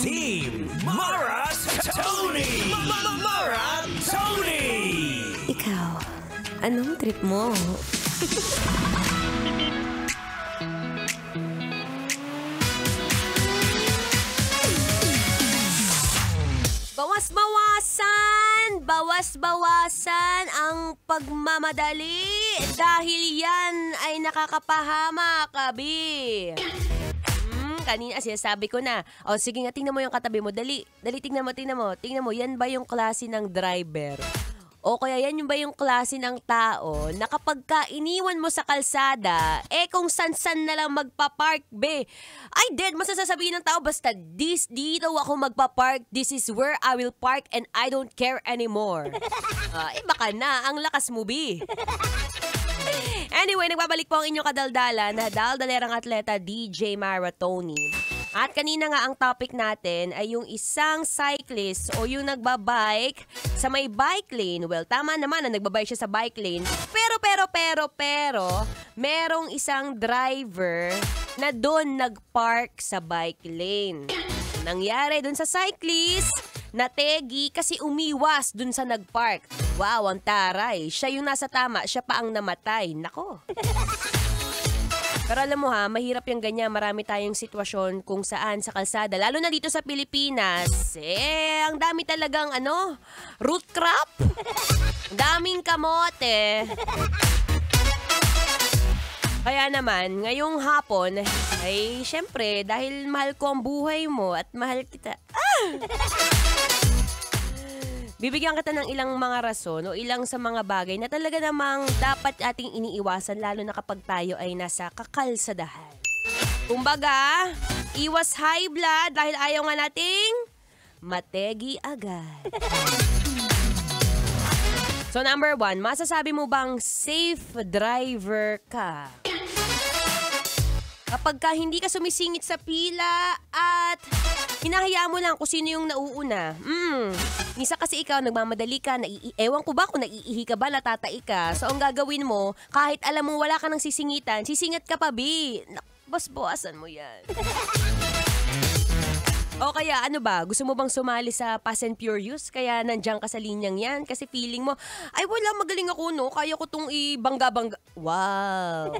Team Maratoni! Maratoni! Ikaw, anong trip mo? Bawas-bawasan ang pagmamadali dahil yan ay nakakapahamak, Abi. Kanina sinasabi ko na. O sige nga, tingnan mo yung katabi mo. Dali, tingnan mo. Tingnan mo, yan ba yung klase ng driver? O kaya yan yung ba yung klase ng tao na kapag ka iniwan mo sa kalsada, kung san-san na lang magpa-park, be. Ay, dead, masasasabihin ng tao, basta dito ako magpa-park, this is where I will park and I don't care anymore. Baka na, ang lakas mo, be. Anyway, nagbabalik po ang inyong kadaldalan na daldalerang atleta DJ Maratoni. At kanina nga ang topic natin ay yung isang cyclist o yung nagbabike sa may bike lane. Well, tama naman na nagbabike siya sa bike lane. Pero, merong isang driver na doon nagpark sa bike lane. Nangyari doon sa cyclist, nategi kasi umiwas dun sa nagpark. Wow, ang taray. Siya yung nasa tama, siya pa ang namatay. Nako. Pero alam mo ha, mahirap yung ganyan. Marami tayong sitwasyon kung saan sa kalsada. Lalo na dito sa Pilipinas, ang dami talagang root crop. Daming kamote. Kaya naman, ngayong hapon, ay syempre, dahil mahal ko ang buhay mo at mahal kita. Bibigyan kita ng ilang mga rason o ilang sa mga bagay na talaga namang dapat ating iniiwasan lalo na kapag tayo ay nasa kakalsadahan. Kumbaga, iwas high blood dahil ayaw nga nating mategi agad. So number 1, masasabi mo bang safe driver ka? Kapag ka hindi ka sumisingit sa pila at hinahayaan mo lang kung sino yung nauuna. Misa kasi ikaw, nagmamadali ka, ewan ko ba kung naiihi ka ba, natatai ka. So ang gagawin mo, kahit alam mo wala ka ng sisingitan, sisingat ka pa, bi. Bawas-bawasan mo yan. O kaya ano ba, gusto mo bang sumali sa Fast and Furious? Kaya nandiyan ka sa linyang yan kasi feeling mo, ay wala, magaling ako no, kaya ko tong ibangga-bangga. Wow.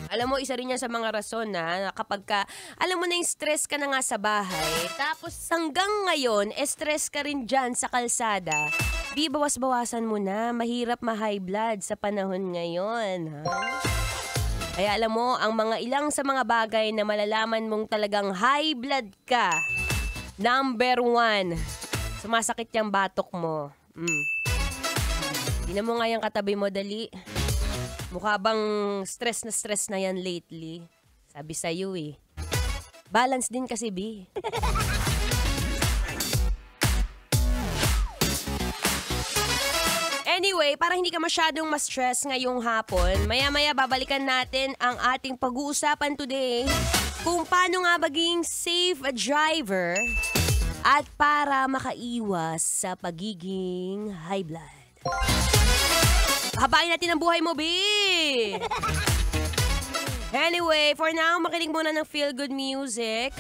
Alam mo, isa rin yan sa mga rason na kapag ka, alam mo na yung stress ka na nga sa bahay, tapos hanggang ngayon, stress ka rin dyan sa kalsada, di bawas-bawasan mo na, mahirap ma-high blood sa panahon ngayon. Ha? Kaya alam mo, ang mga ilang sa mga bagay na malalaman mong talagang high blood ka, number 1, sumasakit yung batok mo. Tingnan mo nga yung katabi mo, dali. Mukha bang stress na yan lately? Sabi sa'yo balance din kasi, B. Anyway, para hindi ka masyadong ma-stress ngayong hapon, maya-maya babalikan natin ang ating pag-uusapan today kung paano nga maging safe driver at para makaiwas sa pagiging high blood. Habain natin ang buhay mo, B! Anyway, for now, makinig muna ng feel-good music.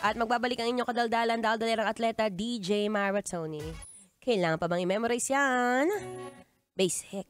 At magbabalik ang inyong kadaldalan, daldalerang atleta, DJ Maratoni. Kailangan pa bang i-memorize yan? Basic.